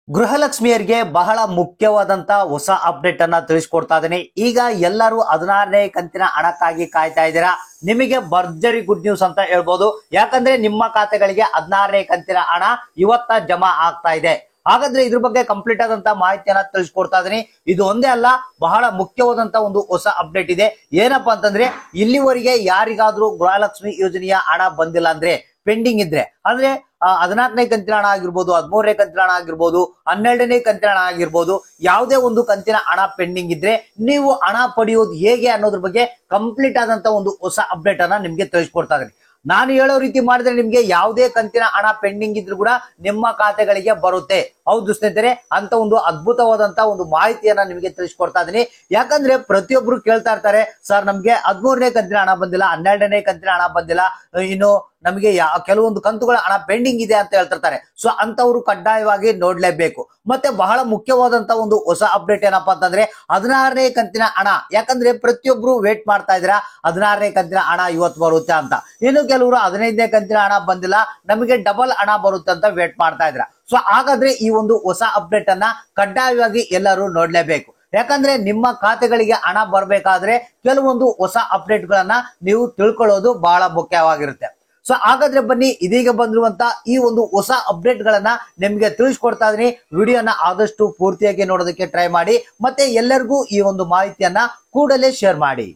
ಗೃಹಲಕ್ಷ್ಮಿಯರಿಗೆ ಬಹಳ ಮುಖ್ಯವಾದಂತ ಹೊಸ ಅಪ್ಡೇಟ್ ಅನ್ನ ತಿಳಿಸ್ಕೊಡ್ತಾ ಇದ್ದೀನಿ. ಈಗ ಎಲ್ಲರೂ 16ನೇ ಕಂತಿನ ಹಣಕ್ಕಾಗಿ ಕಾಯ್ತಾ ಇದ್ದೀರಾ. ನಿಮಗೆ ಭರ್ಜರಿ ಗುಡ್ ನ್ಯೂಸ್ ಅಂತ ಹೇಳ್ಬೋದು. ಯಾಕಂದ್ರೆ ನಿಮ್ಮ ಖಾತೆಗಳಿಗೆ 16ನೇ ಕಂತಿನ ಹಣ ಇವತ್ತ ಜಮಾ ಆಗ್ತಾ ಇದೆ. ಹಾಗಾದ್ರೆ ಇದ್ರ ಬಗ್ಗೆ ಕಂಪ್ಲೀಟ್ ಆದಂತ ಮಾಹಿತಿಯನ್ನ ತಿಳಿಸ್ಕೊಡ್ತಾ ಇದೀನಿ. ಇದು ಒಂದೇ ಅಲ್ಲ, ಬಹಳ ಮುಖ್ಯವಾದಂತ ಒಂದು ಹೊಸ ಅಪ್ಡೇಟ್ ಇದೆ. ಏನಪ್ಪಾ ಅಂತಂದ್ರೆ, ಇಲ್ಲಿವರೆಗೆ ಯಾರಿಗಾದ್ರೂ ಗೃಹಲಕ್ಷ್ಮಿ ಯೋಜನೆಯ ಹಣ ಬಂದಿಲ್ಲ ಅಂದ್ರೆ, ಪೆಂಡಿಂಗ್ ಇದ್ರೆ ಅಂದ್ರೆ 14ನೇ ಕಂತಿನ ಹಣ ಆಗಿರ್ಬೋದು, 13ನೇ ಕಂತಿನ ಹಣ ಆಗಿರ್ಬೋದು, 12ನೇ ಕಂತಿನ ಹಣ ಆಗಿರ್ಬೋದು, ಯಾವುದೇ ಒಂದು ಕಂತಿನ ಹಣ ಪೆಂಡಿಂಗ್ ಇದ್ರೆ ನೀವು ಹಣ ಪಡೆಯೋದು ಹೇಗೆ ಅನ್ನೋದ್ರ ಬಗ್ಗೆ ಕಂಪ್ಲೀಟ್ ಆದಂತ ಒಂದು ಹೊಸ ಅಪ್ಡೇಟ್ ಅನ್ನ ನಿಮ್ಗೆ ತಿಳಿಸ್ಕೊಡ್ತಾ ಇದೀನಿ. ನಾನು ಹೇಳೋ ರೀತಿ ಮಾಡಿದ್ರೆ ನಿಮ್ಗೆ ಯಾವುದೇ ಕಂತಿನ ಹಣ ಪೆಂಡಿಂಗ್ ಇದ್ರೂ ಕೂಡ ನಿಮ್ಮ ಖಾತೆಗಳಿಗೆ ಬರುತ್ತೆ. ಹೌದು ಸ್ನೇಹಿತರೆ, ಅಂತ ಒಂದು ಅದ್ಭುತವಾದಂತ ಒಂದು ಮಾಹಿತಿಯನ್ನ ನಿಮಗೆ ತಿಳಿಸ್ಕೊಡ್ತಾ ಇದೀನಿ. ಯಾಕಂದ್ರೆ ಪ್ರತಿಯೊಬ್ರು ಕೇಳ್ತಾ ಇರ್ತಾರೆ, ಸರ್ ನಮ್ಗೆ 13ನೇ ಕಂತಿನ ಹಣ ಬಂದಿಲ್ಲ, 12ನೇ ಕಂತಿನ ಹಣ ಬಂದಿಲ್ಲ, ಇನ್ನು ನಮಗೆ ಕೆಲವೊಂದು ಕಂತುಗಳ ಹಣ ಪೆಂಡಿಂಗ್ ಇದೆ ಅಂತ ಹೇಳ್ತಿರ್ತಾರೆ. ಸೊ ಅಂತವ್ರು ಕಡ್ಡಾಯವಾಗಿ ನೋಡ್ಲೇಬೇಕು. ಮತ್ತೆ ಬಹಳ ಮುಖ್ಯವಾದಂತ ಒಂದು ಹೊಸ ಅಪ್ಡೇಟ್ ಏನಪ್ಪಾ ಅಂತಂದ್ರೆ 16ನೇ ಕಂತಿನ ಹಣ. ಯಾಕಂದ್ರೆ ಪ್ರತಿಯೊಬ್ರು ವೇಟ್ ಮಾಡ್ತಾ ಇದ್ರ 16ನೇ ಕಂತಿನ ಹಣ ಇವತ್ತು ಬರುತ್ತೆ ಅಂತ. ಇನ್ನು ಕೆಲವರು 15ನೇ ಕಂತಿನ ಹಣ ಬಂದಿಲ್ಲ, ನಮಗೆ ಡಬಲ್ ಹಣ ಬರುತ್ತೆ ಅಂತ ವೇಟ್ ಮಾಡ್ತಾ ಇದ್ರ. ಸೊ ಹಾಗಾದ್ರೆ ಈ ಒಂದು ಹೊಸ ಅಪ್ಡೇಟ್ ಅನ್ನ ಕಡ್ಡಾಯವಾಗಿ ಎಲ್ಲರೂ ನೋಡ್ಲೇಬೇಕು. ಯಾಕಂದ್ರೆ ನಿಮ್ಮ ಖಾತೆಗಳಿಗೆ ಹಣ ಬರ್ಬೇಕಾದ್ರೆ ಕೆಲವೊಂದು ಹೊಸ ಅಪ್ಡೇಟ್ ಗಳನ್ನ ನೀವು ತಿಳ್ಕೊಳ್ಳೋದು ಬಹಳ ಮುಖ್ಯವಾಗಿರುತ್ತೆ. ಸೊ ಹಾಗಾದ್ರೆ ಬನ್ನಿ, ಇದೀಗ ಬಂದಿರುವಂತ ಈ ಒಂದು ಹೊಸ ಅಪ್ಡೇಟ್ ಗಳನ್ನ ನಿಮ್ಗೆ ತಿಳಿಸ್ಕೊಡ್ತಾ ಇದೀನಿ. ವಿಡಿಯೋನ ಆದಷ್ಟು ಪೂರ್ತಿಯಾಗಿ ನೋಡೋದಕ್ಕೆ ಟ್ರೈ ಮಾಡಿ, ಮತ್ತೆ ಎಲ್ಲರಿಗೂ ಈ ಒಂದು ಮಾಹಿತಿಯನ್ನ ಕೂಡಲೇ ಶೇರ್ ಮಾಡಿ.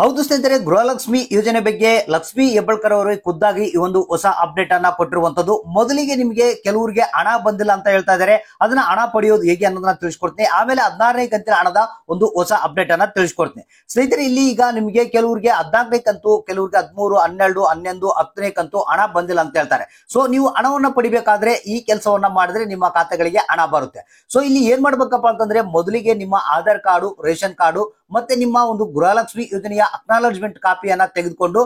ಹೌದು ಸ್ನೇಹಿತರೆ, ಗೃಹಲಕ್ಷ್ಮಿ ಯೋಜನೆ ಬಗ್ಗೆ ಲಕ್ಷ್ಮಿ ಹೆಬ್ಬಾಳ್ಕರ್ ಅವರು ಖುದ್ದಾಗಿ ಈ ಒಂದು ಹೊಸ ಅಪ್ಡೇಟ್ ಅನ್ನ ಕೊಟ್ಟಿರುವಂತದ್ದು. ಮೊದಲಿಗೆ ನಿಮಗೆ ಕೆಲವರಿಗೆ ಹಣ ಬಂದಿಲ್ಲ ಅಂತ ಹೇಳ್ತಾ ಇದ್ದಾರೆ, ಅದನ್ನ ಹಣ ಪಡೆಯೋದು ಹೇಗೆ ಅನ್ನೋದನ್ನ ತಿಳಿಸ್ಕೊಡ್ತೀನಿ. ಆಮೇಲೆ 16ನೇ ಕಂತಿನ ಹಣದ ಒಂದು ಹೊಸ ಅಪ್ಡೇಟ್ ಅನ್ನ ತಿಳಿಸ್ಕೊಡ್ತೀನಿ. ಸ್ನೇಹಿತರೆ, ಇಲ್ಲಿ ಈಗ ನಿಮಗೆ ಕೆಲವರಿಗೆ 14ನೇ ಕಂತು, ಕೆಲವರಿಗೆ 13, 12, 11, 10ನೇ ಕಂತು ಹಣ ಬಂದಿಲ್ಲ ಅಂತ ಹೇಳ್ತಾರೆ. ಸೊ ನೀವು ಹಣವನ್ನ ಪಡಿಬೇಕಾದ್ರೆ ಈ ಕೆಲಸವನ್ನ ಮಾಡಿದ್ರೆ ನಿಮ್ಮ ಖಾತೆಗಳಿಗೆ ಹಣ ಬರುತ್ತೆ. ಸೊ ಇಲ್ಲಿ ಏನ್ ಮಾಡ್ಬೇಕಪ್ಪ ಅಂತಂದ್ರೆ, ಮೊದಲಿಗೆ ನಿಮ್ಮ ಆಧಾರ್ ಕಾರ್ಡು, ರೇಷನ್ ಕಾರ್ಡು ಮತ್ತೆ ನಿಮ್ಮ ಒಂದು ಗೃಹಲಕ್ಷ್ಮಿ ಯೋಜನೆಯ ಅಕ್ನಾಲಜ್ಮೆಂಟ್ ಕಾಪಿಯನ್ನ ತೆಗೆದುಕೊಂಡು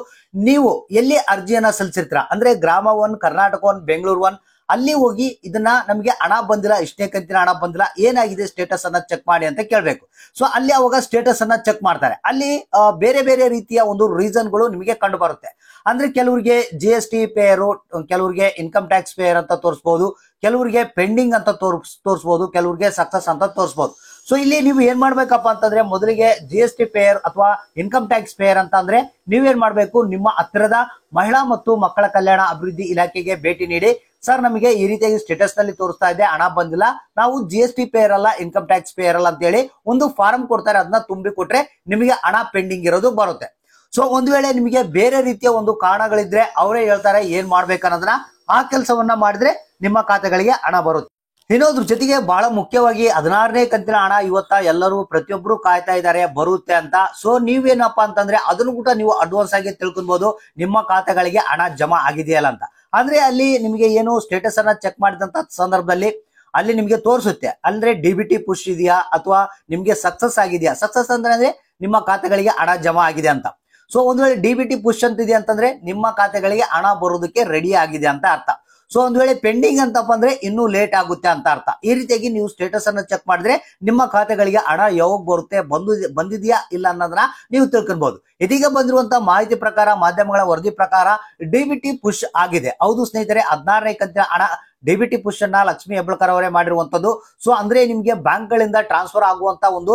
ನೀವು ಎಲ್ಲಿ ಅರ್ಜಿಯನ್ನ ಸಲ್ಲಿಸಿರ್ತೀರ ಅಂದ್ರೆ ಗ್ರಾಮ 1, ಕರ್ನಾಟಕ 1, ಬೆಂಗಳೂರು 1 ಅಲ್ಲಿ ಹೋಗಿ ಇದನ್ನ ನಮಗೆ ಹಣ ಬಂದಿಲ್ಲ, ಇಷ್ಟೇ ಕಂತಿನ ಹಣ ಬಂದಿಲ್ಲ, ಏನಾಗಿದೆ ಸ್ಟೇಟಸ್ ಅನ್ನ ಚೆಕ್ ಮಾಡಿ ಅಂತ ಕೇಳ್ಬೇಕು. ಸೊ ಅಲ್ಲಿ ಅವಾಗ ಸ್ಟೇಟಸ್ ಅನ್ನ ಚೆಕ್ ಮಾಡ್ತಾರೆ. ಅಲ್ಲಿ ಬೇರೆ ಬೇರೆ ರೀತಿಯ ಒಂದು ರೀಸನ್ಗಳು ನಿಮಗೆ ಕಂಡು ಬರುತ್ತೆ. ಅಂದ್ರೆ ಕೆಲವರಿಗೆ GST ಪೇಯರು, ಕೆಲವರಿಗೆ ಇನ್ಕಮ್ ಟ್ಯಾಕ್ಸ್ ಪೇಯರ್ ಅಂತ ತೋರಿಸಬಹುದು, ಕೆಲವರಿಗೆ ಪೆಂಡಿಂಗ್ ಅಂತ ತೋರಿಸಬಹುದು, ಕೆಲವರಿಗೆ ಸಕ್ಸಸ್ ಅಂತ ತೋರಿಸಬಹುದು. ಸೊ ಇಲ್ಲಿ ನೀವು ಏನ್ ಮಾಡ್ಬೇಕಪ್ಪ ಅಂತಂದ್ರೆ, ಮೊದಲಿಗೆ GST ಪೇಯರ್ ಅಥವಾ ಇನ್ಕಮ್ ಟ್ಯಾಕ್ಸ್ ಪೇಯರ್ ಅಂತ ಅಂದ್ರೆ ನೀವೇನ್ ಮಾಡ್ಬೇಕು, ನಿಮ್ಮ ಹತ್ತಿರದ ಮಹಿಳಾ ಮತ್ತು ಮಕ್ಕಳ ಕಲ್ಯಾಣ ಅಭಿವೃದ್ಧಿ ಇಲಾಖೆಗೆ ಭೇಟಿ ನೀಡಿ, ಸರ್ ನಮಗೆ ಈ ರೀತಿಯಾಗಿ ಸ್ಟೇಟಸ್ ನಲ್ಲಿ ತೋರಿಸ್ತಾ ಇದೆ, ಹಣ ಬಂದಿಲ್ಲ, ನಾವು GST ಪೇಯರ್ ಅಲ್ಲ, ಇನ್ಕಮ್ ಟ್ಯಾಕ್ಸ್ ಪೇಯರ್ ಅಲ್ಲ ಅಂತ ಹೇಳಿ ಒಂದು ಫಾರ್ಮ್ ಕೊಡ್ತಾರೆ. ಅದನ್ನ ತುಂಬಿ ಕೊಟ್ರೆ ನಿಮಗೆ ಹಣ ಪೆಂಡಿಂಗ್ ಇರೋದು ಬರುತ್ತೆ. ಸೊ ಒಂದ್ ವೇಳೆ ನಿಮಗೆ ಬೇರೆ ರೀತಿಯ ಒಂದು ಕಾರಣಗಳಿದ್ರೆ ಅವರೇ ಹೇಳ್ತಾರೆ ಏನ್ ಮಾಡ್ಬೇಕನ್ನೋದನ್ನ, ಆ ಕೆಲಸವನ್ನ ಮಾಡಿದ್ರೆ ನಿಮ್ಮ ಖಾತೆಗಳಿಗೆ ಹಣ ಬರುತ್ತೆ. ಇನ್ನೊಂದ್ರ ಜೊತೆಗೆ ಬಹಳ ಮುಖ್ಯವಾಗಿ 16ನೇ ಕಂತಿನ ಹಣ ಇವತ್ತ ಎಲ್ಲರೂ ಪ್ರತಿಯೊಬ್ರು ಕಾಯ್ತಾ ಇದ್ದಾರೆ ಬರುತ್ತೆ ಅಂತ. ಸೊ ನೀವೇನಪ್ಪಾ ಅಂತಂದ್ರೆ ಅದನ್ನು ಕೂಡ ನೀವು ಅಡ್ವಾನ್ಸ್ ಆಗಿ ತಿಳ್ಕೊಬಹುದು, ನಿಮ್ಮ ಖಾತೆಗಳಿಗೆ ಹಣ ಜಮಾ ಆಗಿದೆಯಲ್ಲ ಅಂತ. ಅಂದ್ರೆ ಅಲ್ಲಿ ನಿಮಗೆ ಏನು ಸ್ಟೇಟಸ್ ಅನ್ನ ಚೆಕ್ ಮಾಡಿದಂತ ಸಂದರ್ಭದಲ್ಲಿ ಅಲ್ಲಿ ನಿಮ್ಗೆ ತೋರಿಸುತ್ತೆ, ಅಂದ್ರೆ DBT ಪುಷ್ ಇದೆಯಾ ಅಥವಾ ನಿಮ್ಗೆ ಸಕ್ಸಸ್ ಆಗಿದೆಯಾ. ಸಕ್ಸಸ್ ಅಂದ್ರೆ ನಿಮ್ಮ ಖಾತೆಗಳಿಗೆ ಹಣ ಜಮಾ ಆಗಿದೆ ಅಂತ. ಸೊ ಒಂದ್ ವೇಳೆ DBT ಪುಷ್ ಅಂತಿದೆ ಅಂತಂದ್ರೆ ನಿಮ್ಮ ಖಾತೆಗಳಿಗೆ ಹಣ ಬರೋದಕ್ಕೆ ರೆಡಿ ಆಗಿದೆ ಅಂತ ಅರ್ಥ. ಸೊ ಒಂದ್ ವೇಳೆ ಪೆಂಡಿಂಗ್ ಅಂತಪ್ಪ ಅಂದ್ರೆ ಇನ್ನೂ ಲೇಟ್ ಆಗುತ್ತೆ ಅಂತ ಅರ್ಥ. ಈ ರೀತಿಯಾಗಿ ನೀವು ಸ್ಟೇಟಸ್ ಅನ್ನ ಚೆಕ್ ಮಾಡಿದ್ರೆ ನಿಮ್ಮ ಖಾತೆಗಳಿಗೆ ಹಣ ಯಾವಾಗ ಬರುತ್ತೆ, ಬಂದಿದೆಯಾ ಇಲ್ಲ ಅನ್ನೋದನ್ನ ನೀವು ತಿಳ್ಕೊಬಹುದು. ಇದೀಗ ಬಂದಿರುವಂತಹ ಮಾಹಿತಿ ಪ್ರಕಾರ, ಮಾಧ್ಯಮಗಳ ವರದಿ ಪ್ರಕಾರ DBT ಪುಷ್ ಆಗಿದೆ. ಹೌದು ಸ್ನೇಹಿತರೆ, 16ನೇ ಕಂತಿನ ಹಣ DBT ಪುಷ್ ಅನ್ನ ಲಕ್ಷ್ಮಿ ಹೆಬ್ಬಾಳ್ಕರ್ ಅವರೇ ಮಾಡಿರುವಂತದ್ದು. ಸೊ ಅಂದ್ರೆ ನಿಮ್ಗೆ ಬ್ಯಾಂಕ್ ಗಳಿಂದ ಟ್ರಾನ್ಸ್ಫರ್ ಆಗುವಂತ ಒಂದು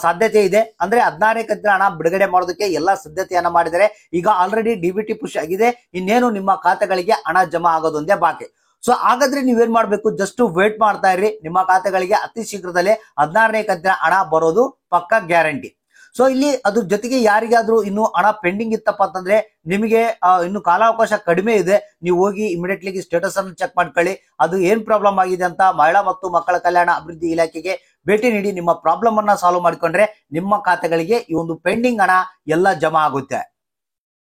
ಸಾಧ್ಯತೆ ಇದೆ. ಅಂದ್ರೆ 16ನೇ ಕಂತಿನ ಹಣ ಬಿಡುಗಡೆ ಮಾಡೋದಕ್ಕೆ ಎಲ್ಲಾ ಸಿದ್ಧತೆಯನ್ನ ಮಾಡಿದರೆ. ಈಗ ಆಲ್ರೆಡಿ DBT ಪುಷ್ ಆಗಿದೆ, ಇನ್ನೇನು ನಿಮ್ಮ ಖಾತೆಗಳಿಗೆ ಹಣ ಜಮಾ ಆಗೋದೊಂದೇ ಬಾಕಿ. ಸೊ ಹಾಗಾದ್ರೆ ನೀವೇನ್ ಮಾಡ್ಬೇಕು, ಜಸ್ಟ್ ವೇಟ್ ಮಾಡ್ತಾ ಇರ್ರಿ, ನಿಮ್ಮ ಖಾತೆಗಳಿಗೆ ಅತಿ ಶೀಘ್ರದಲ್ಲೇ 16ನೇ ಕಂತಿನ ಹಣ ಬರೋದು ಪಕ್ಕಾ ಗ್ಯಾರಂಟಿ. ಸೊ ಇಲ್ಲಿ ಅದ್ರ ಜೊತೆಗೆ ಯಾರಿಗಾದ್ರೂ ಇನ್ನು ಹಣ ಪೆಂಡಿಂಗ್ ಇತ್ತಪ್ಪ ಅಂತಂದ್ರೆ ನಿಮಗೆ ಇನ್ನು ಕಾಲಾವಕಾಶ ಕಡಿಮೆ ಇದೆ, ನೀವು ಹೋಗಿ ಇಮಿಡಿಯೇಟ್ಲಿ ಸ್ಟೇಟಸ್ ಅನ್ನು ಚೆಕ್ ಮಾಡ್ಕೊಳ್ಳಿ. ಅದು ಏನ್ ಪ್ರಾಬ್ಲಮ್ ಆಗಿದೆ ಅಂತ ಮಹಿಳಾ ಮತ್ತು ಮಕ್ಕಳ ಕಲ್ಯಾಣ ಅಭಿವೃದ್ಧಿ ಇಲಾಖೆಗೆ ಭೇಟಿ ನೀಡಿ ನಿಮ್ಮ ಪ್ರಾಬ್ಲಮ್ ಅನ್ನ ಸಾಲ್ವ್ ಮಾಡಿಕೊಂಡ್ರೆ ನಿಮ್ಮ ಖಾತೆಗಳಿಗೆ ಈ ಒಂದು ಪೆಂಡಿಂಗ್ ಹಣ ಎಲ್ಲ ಜಮಾ ಆಗುತ್ತೆ.